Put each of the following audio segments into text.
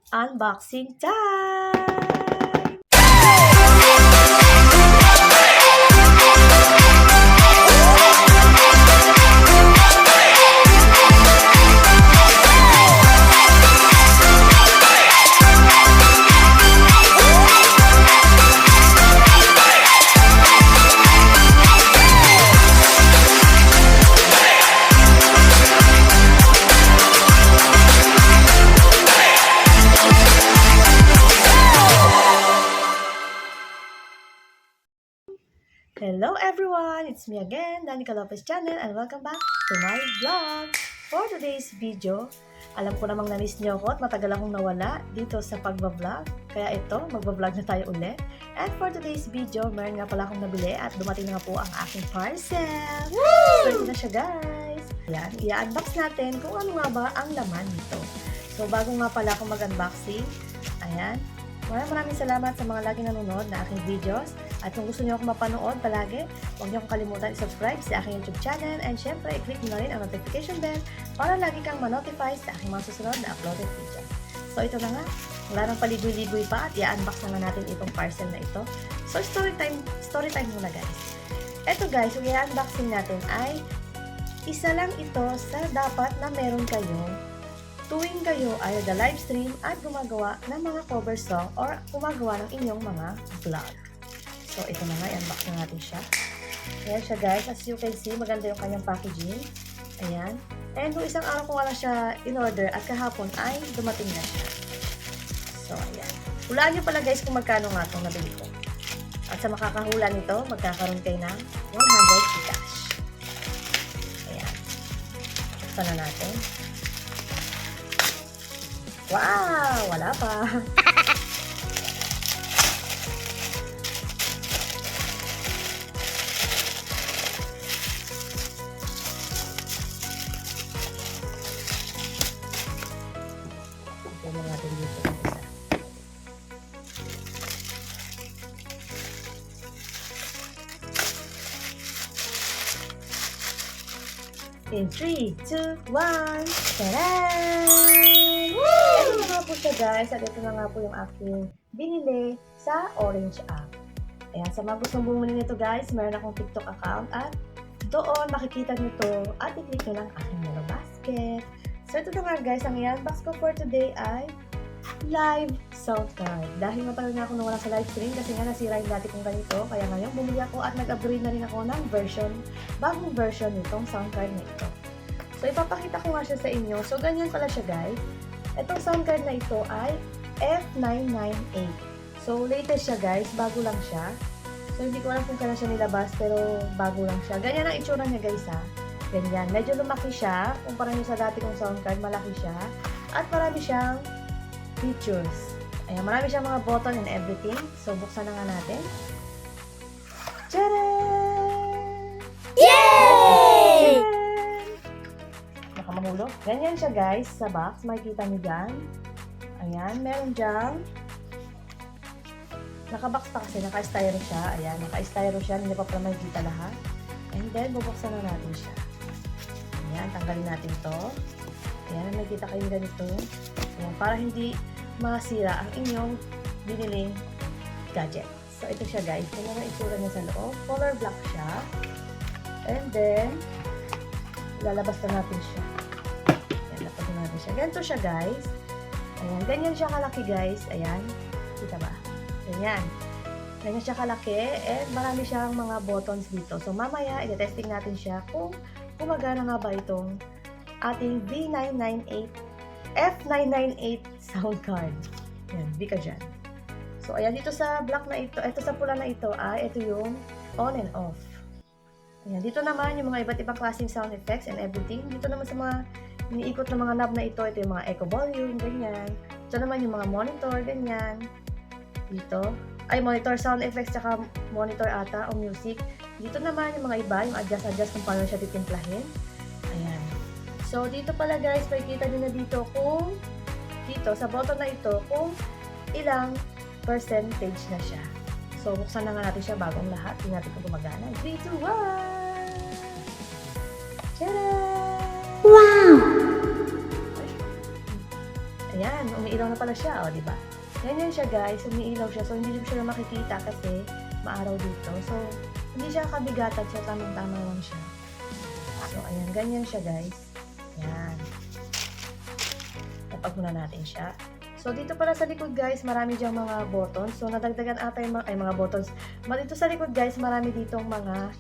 Unboxing time! Hello everyone! It's me again, Danica Lopez Channel, and welcome back to my vlog! For today's video, alam ko namang na-miss niyo ako at matagal akong nawala dito sa pagbablog. Kaya ito, magbablog na tayo ulit. And for today's video, meron nga pala akong nabili at dumating na nga po ang aking parcel! Woo! So ito na siya guys! Yan, i-unbox natin kung ano nga ba ang laman nito. So bago nga pala akong mag-unboxing, ayan, maraming salamat sa mga lagi nanonood na aking videos. At kung gusto niyo akong mapanood palagi, huwag niyo akong kalimutan i-subscribe sa aking YouTube channel and syempre i-click niyo na rin ang notification bell para lagi kang ma-notify sa aking mga susunod na uploaded videos. So ito na nga, wala nang paligoy-ligoy pa at i-unbox na nga natin itong parcel na ito. So story time muna guys. Ito guys, yung i-unboxing natin ay isa lang ito sa dapat na meron kayo tuwing kayo ay live stream at gumagawa ng mga cover song or gumagawa ng inyong mga vlog. So, ito na nga, i-unbox na natin siya. Ayan siya guys, as you can see, maganda yung kanyang packaging. Ayan. And nung isang araw ko wala siya in-order at kahapon ay dumating na siya. So, ayan. Hulaan nyo pala guys kung magkano nga itong nabili ko. At sa makakahula nito, magkakaroon kayo ng 100 cash. Ayan. Buksan na natin. Wow! Wala pa. Tignan natin dito ng isa. In 3, 2, 1, taran! Ito na nga po siya guys, at ito na nga po yung aking binili sa Orange app. Ayan, sa mga gustong bumili nito guys, meron akong TikTok account at doon makikita nito at i-click nyo lang aking yellow basket. So ito na nga guys, ang i-unbox ko for today ay live sound card. Dahil matagal na ako nawala sa live stream kasi nga nasira yung dati kong ganito. Kaya ngayon bumili ako at nag-upgrade na rin ako ng bagong version nitong sound card na ito. So ipapakita ko nga siya sa inyo. So ganyan pala siya guys. Itong sound card na ito ay F998. So latest siya guys, bago lang siya. So hindi ko alam kung kailan siya nilabas pero bago lang siya. Ganyan ang itsura niya guys ha. Ganyan. Medyo lumaki siya. Kumpara nyo sa dati kong sound card, malaki siya. At marami siyang features. Ayan, marami siyang mga button and everything. So, buksan na nga natin. Tcharan! Yay! Baka mahulog. Ganyan siya guys sa box. Makikita nyo dyan. Ayan, meron dyan. Nakabox pa kasi. Naka-styro siya. Ayan, naka-styro siya. Hindi pa pala makikita lahat. And then, bubuksan na natin siya. Ayan, tanggalin natin to. Ayan, nakikita kayo ganito. Ayan, para hindi masira ang inyong biniling gadget. So, ito siya guys. Ito ang itsura niya sa loob. Color black siya. And then, lalabas na natin siya. Ayan, lapagin natin siya. Ganito siya guys. Ayan, ganyan siya kalaki guys. Ayan, kita ba? Ganyan. Ganyan siya kalaki. And marami siyang mga buttons dito. So, mamaya, i-testing natin siya kung gumagana nga ba itong ating F998 sound card. Ayan, di ka dyan. So, ayan, dito sa black na ito, ito sa pula na ito, ito yung on and off. Ayan, dito naman yung mga iba't ibang klaseng sound effects and everything. Dito naman sa mga iniikot na mga knob na ito yung mga echo volume, ganyan. Ito naman yung mga monitor, ganyan. Dito, ay monitor sound effects, tsaka monitor ata o music. Dito naman yung mga iba, yung adjust kung paano siya titimplahin. Ayan. So, dito pala guys, makikita nyo na dito kung dito, sa button na ito, kung ilang percentage na siya. So, buksan na nga natin siya bagong lahat. Tingnan natin kung gumagana. 3, 2, 1! Tcharan! Wow! Ayan, umiilaw na pala siya, o, diba? Ganyan siya guys, umiilaw siya. So, hindi siya makikita kasi maaraw dito. So, hindi siya kabigatan. So, tamang-tama lang siya. So, ayan, ganyan siya guys. Ayan. Tapag muna natin siya. So, dito pala sa likod guys, marami diyang mga buttons. So, nadagdagan ata yung mga buttons. Dito sa likod guys, marami ditong mga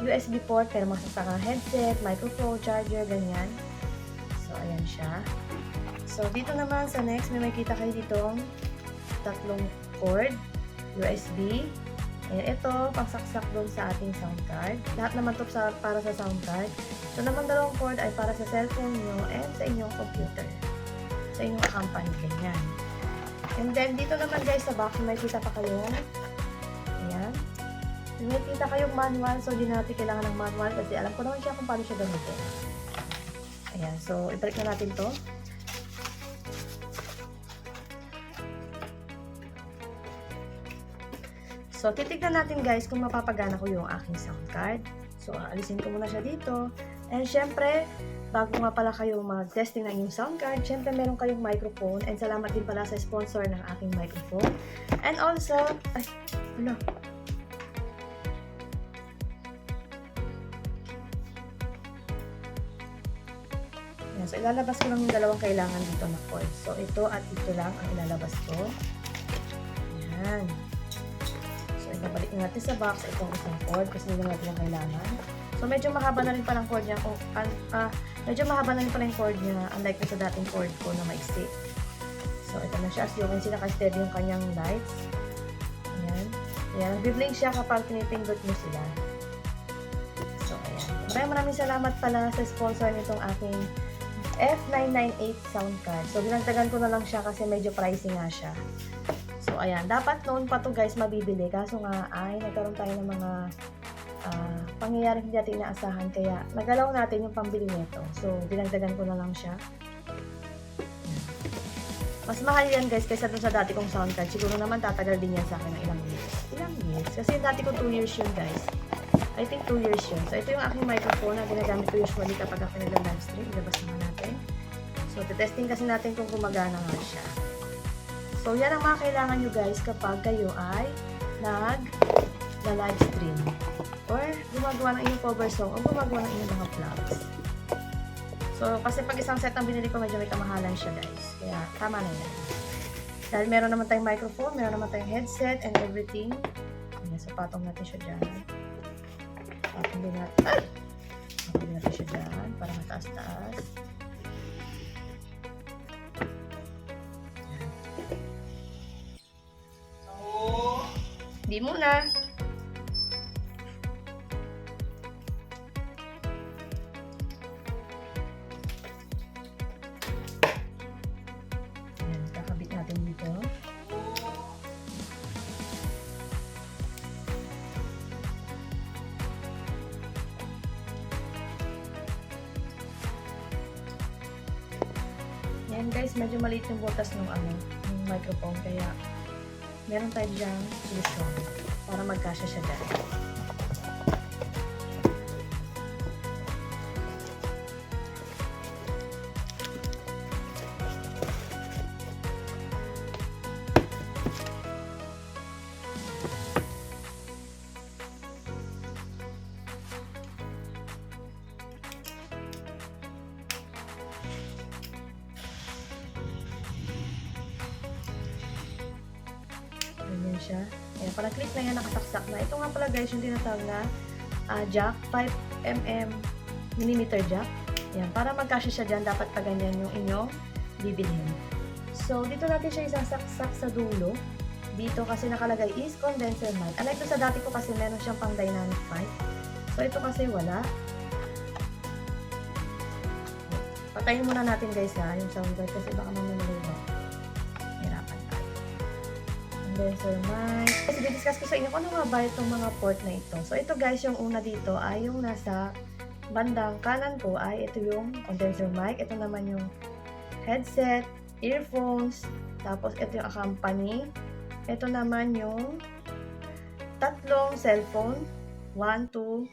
USB port, pero magsasaka headset, microphone, charger, ganyan. So, ayan siya. So, dito naman sa next, may makita kayo ditong tatlong cord, USB. Ayan, ito, pangsaksak doon sa ating sound card. Lahat naman ito para sa sound card. So, naman dalawang cord ay para sa cellphone nyo and sa inyong computer. Sa inyong company, ganyan. And then, dito naman guys, sa box, may kita pa kayong, ayan, may kita kayong manual. So, hindi natin kailangan ng manual kasi alam ko naman siya kung paano siya gamitin. Ayan, so, ibalik na natin to. So, titignan natin guys kung mapapagana ko yung aking sound card. So, alisin ko muna siya dito. And syempre, bago nga pala kayo mag-testing ng inyong sound card, syempre meron kayong microphone. And salamat din pala sa sponsor ng aking microphone. And also, ay, ano? Yan, so, ilalabas ko lang yung dalawang kailangan dito na cord. So, ito at ito lang ang ilalabas ko. Yan. Nabalik na natin sa box itong isang cord kasi hindi natin yung kailangan. So, medyo mahaba na rin palang cord niya. Medyo mahaba na rin palang cord niya unlike sa dating cord ko na maiksi. So, ito na siya. As you can see, naka-steady yung kanyang lights. Ayan. Ayan. Nag-blink siya kapag pinipindot mo sila. So, ayan. Maraming salamat pala sa sponsor nitong aking F998 sound card. So, dinagdagan ko na lang siya kasi medyo pricey nga siya. So, ayan. Dapat noon pa to guys mabibili. Kaso nga, ay, nagkaroon tayo ng mga pangyayaring hindi natin inaasahan. Kaya, nagalaw natin yung pambili nito. So, dinagdagan ko na lang siya. Mas mahal yan guys kaysa dun sa dati kong sound card. Siguro naman tatagal din yan sa akin ng ilang years. Ilang years? Kasi dati ko 2 years yun guys. I think 2 years yun. So, ito yung aking microphone na ginagamit ko usually kapag ako nag-livestream. Ilabas naman natin. So, testing kasi natin kung gumagana nga siya. So, yan ang mga kailangan nyo guys kapag kayo ay nag-livestream or gumagawa ng inyong cover song o gumagawa ng inyong mga vlogs. So, kasi pag isang set ang binili ko, medyo may kamahalan siya guys. Kaya, tama na yan. Dahil meron naman tayong microphone, meron naman tayong headset and everything. Ayan, so patong natin siya dyan. Patong din natin. Ay! Patong din natin siya dyan para mataas-taas. Di muna. Ayan, kakabit natin dito. Ayan guys, medyo maliit yung butas ng microphone kaya meron tayo dyang solusyon para magkasya siya dyan. Ganyan siya. Ayan, para click na yan, nakasaksak na. Ito nga pala guys, yung tinatawag na jack, 5mm jack. Ayan, para magkasya siya dyan, dapat pa ganyan yung inyong bibilhin. So, dito natin siya isasaksak sa dulo. Dito kasi nakalagay is condenser mic. Unlike ito sa dati ko kasi meron siyang pang dynamic mic. So, ito kasi wala. Patayin muna natin guys yung soundboard kasi baka mamaya hirapan tayo. Condenser mic. Kasi discuss ko sa inyo kung ano nga ba itong mga port na ito. So, ito guys, yung una dito ay yung nasa bandang kanan ko ay ito yung condenser mic. Ito naman yung headset, earphones, tapos ito yung accompany. Ito naman yung tatlong cellphone. 1, 2,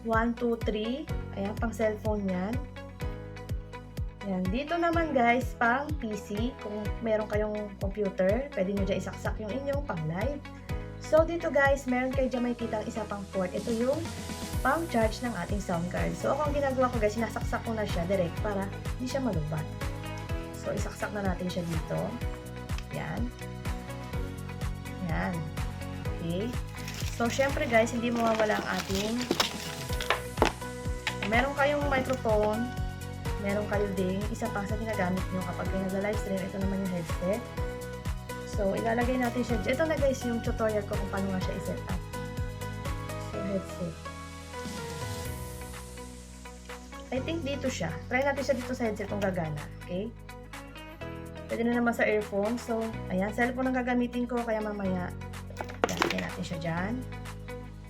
3. Ayan, pang cellphone yan. Yan. Dito naman guys, pang PC, kung meron kayong computer, pwede nyo dyan isaksak yung inyong pang live. So dito guys, meron kayo dyan makikita ang isa pang port. Ito yung pang charge ng ating sound card. So ako ang ginagawa ko guys, sinasaksak ko na siya direct para hindi siya malubat. So isaksak na natin siya dito. Yan. Yan. Okay. So syempre guys, hindi mawawala ang ating meron kayong microphone, meron kayo ding isa pa sa ginagamit nyo kapag kayo nagla-livestream. Ito naman yung headset. So, ilalagay natin siya. Ito na guys yung tutorial ko kung paano nga siya i-set up. So, headset. I think dito siya. Try natin siya dito sa headset kung gagana. Okay? Pwede na naman sa earphone. So, ayan. Cellphone ang gagamitin ko. Kaya mamaya, lagyan natin siya dyan.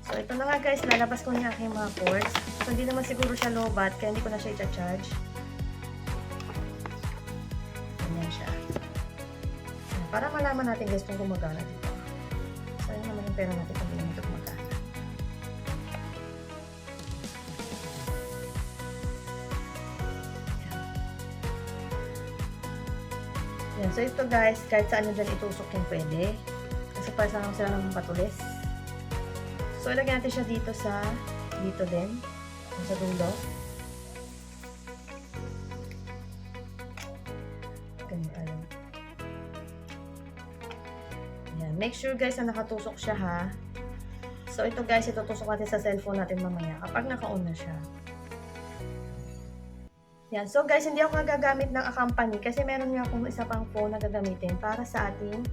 So, ito na nga guys. Lalabas ko niya aking mga cords. So, hindi naman siguro siya low-bat. Kaya hindi ko na siya i-charge. Ganyan siya. Para malaman natin guys kung gumagana dito. So, yun naman yung pera natin kung hindi ito gumagana. Yan. So, ito guys, kahit saan nyo dyan itusok yung pwede. Kasi para sila ng patulis. So, ilagay natin siya dito din. Sa dulo. Ganito lang. Ayan. Make sure guys na nakatusok siya ha. So ito guys, itutusok natin sa cellphone natin mamaya kapag naka-on na siya. Yan. So guys, hindi ako gagamit ng accompany kasi meron nga akong isa pang phone na gagamitin para sa ating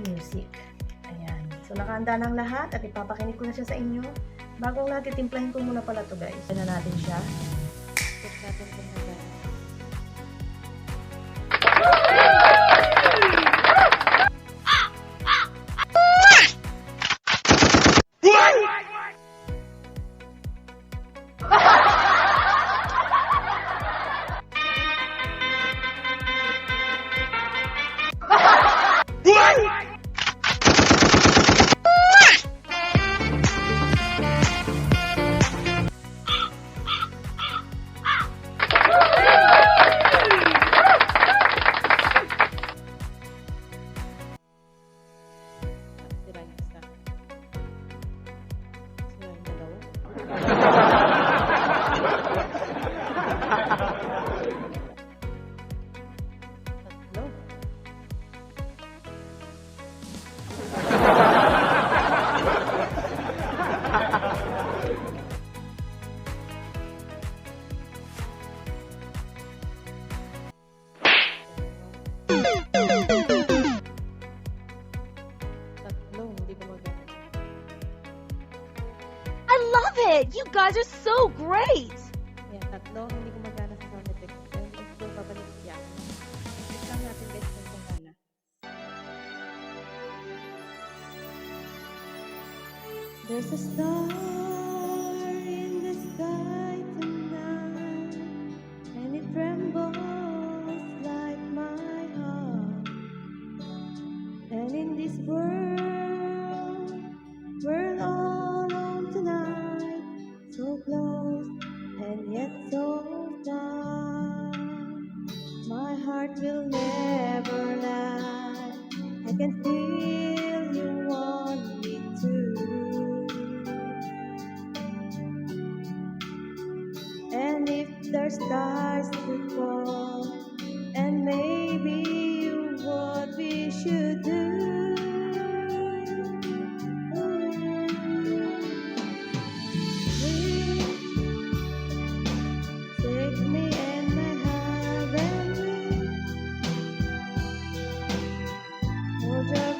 music. Ayan. So nakahanda ng lahat at ipapakinig ko na siya sa inyo. Bagong lahat, titimplahin ko muna pala to guys. Ayan na natin siya. Check natin kung nagana. I love it! You guys are so great! Yan, tatlo, hindi gumagana sa sound effect. Pero hindi ko babalik yan. Check lang natin guys kung gumagana. There's a star in the sky tonight, and it trembles like my heart. And in this world, we're all alone tonight, so close and yet so far. My heart will never lie. I can feel you want me to. And if the stars could fall, and maybe what we should do. Take me and my heavenly. Hold your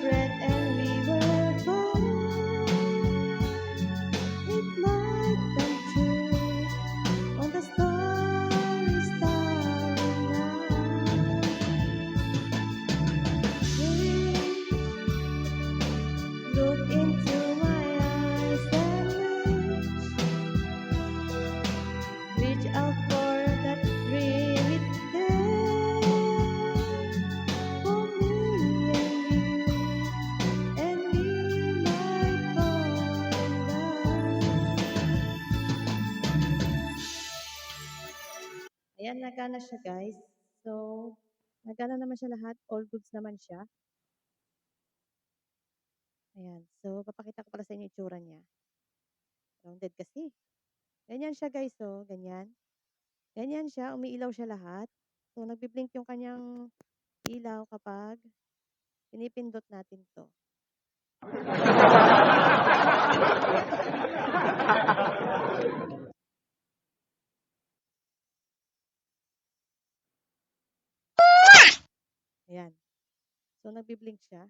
na siya, guys. So, nagana naman siya lahat. All goods naman siya. Ayan. So, papakita ko pala sa inyo itsura niya. Rounded kasi. Ganyan siya, guys. So, ganyan. Ganyan siya. Umiilaw siya lahat. So, nagbi-blink yung kanyang ilaw kapag pinipindot natin to. Ayan. So, nagbi-blink siya.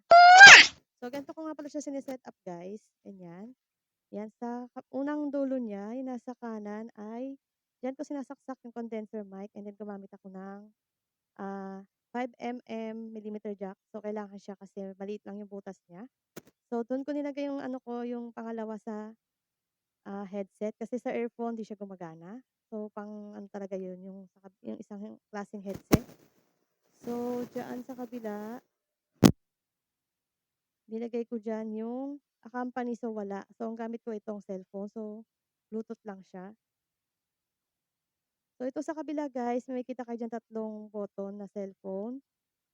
So, ganito ko nga pala siya siniset up, guys. Ganyan. Yan, sa unang dulo niya, yung nasa kanan ay, dyan ko sinasaksak yung condenser mic and then gumamit ako ng 5mm millimeter jack. So, kailangan siya kasi maliit lang yung butas niya. So, doon ko nilagay yung ano ko, yung pangalawa sa headset. Kasi sa earphone, di siya gumagana. So, pang ano talaga yun, yung isang klaseng headset. So, dyan sa kabila, nilagay ko dyan yung company, so wala. So, ang gamit ko itong cellphone. So, Bluetooth lang siya. So, ito sa kabila, guys, may kita kayo dyan 3 button na cellphone.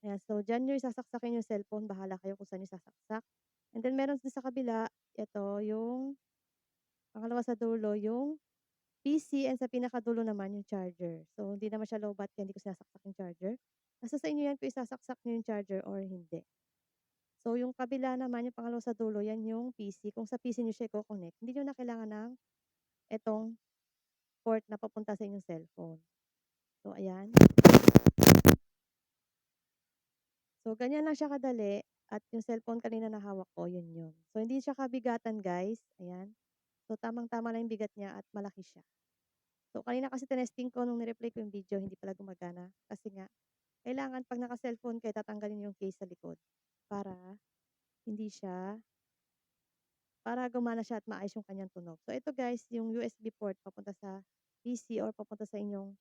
Ayan, so dyan nyo isasaksakin yung cellphone. Bahala kayo kung saan nyo sasaksak. And then, meron din sa kabila, ito, yung pangalawa sa dulo, yung PC, and sa pinakadulo naman yung charger. So, hindi naman siya lowbat kaya hindi ko sinasaksak yung charger. Nasa sa inyo yan kung isasaksak nyo yung charger or hindi. So, yung kabila naman, yung pangalawa sa dulo, yan yung PC. Kung sa PC nyo siya i-connect, hindi nyo na kailangan ng itong port na papunta sa inyong cellphone. So, ayan. So, ganyan lang siya kadali. At yung cellphone kanina na hawak ko, yun yun. So, hindi siya kabigatan, guys. Ayan. So, tamang-tama lang yung bigat niya at malaki siya. So, kanina kasi tinesting ko nung nireplay ko yung video, hindi pala gumagana. Kasi nga, kailangan pag naka-cellphone kayo, tatanggalin yung case sa likod. Para hindi siya, para gumana siya at maayos yung kanyang tunog. So, ito guys, yung USB port papunta sa PC or papunta sa inyong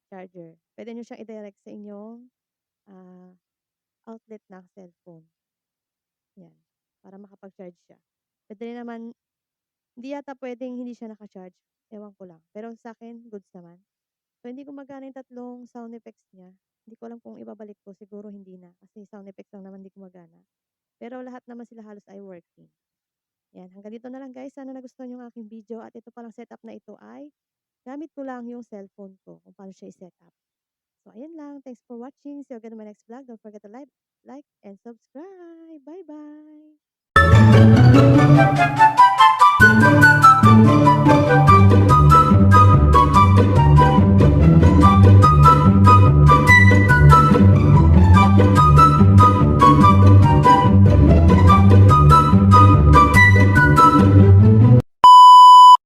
charger. Pwede nyo siyang i-direct sa inyong outlet ng cellphone. Yan. Para makapag-charge siya. Pwede rin naman, hindi yata pwedeng hindi siya naka-charge. Ewan ko lang. Pero sa akin, goods naman. So, hindi gumagana yung 3 sound effects niya. Hindi ko alam kung ibabalik ko. Siguro hindi na. Kasi sound effects lang naman hindi gumagana. Pero lahat naman sila halos ay working. Yan. Hanggang dito na lang guys. Sana nagustuhan yung aking video. At ito palang setup na ito ay gamit ko lang yung cellphone ko kung paano siya i-set up. So, ayan lang. Thanks for watching. See you again in my next vlog. Don't forget to like, and subscribe. Bye-bye!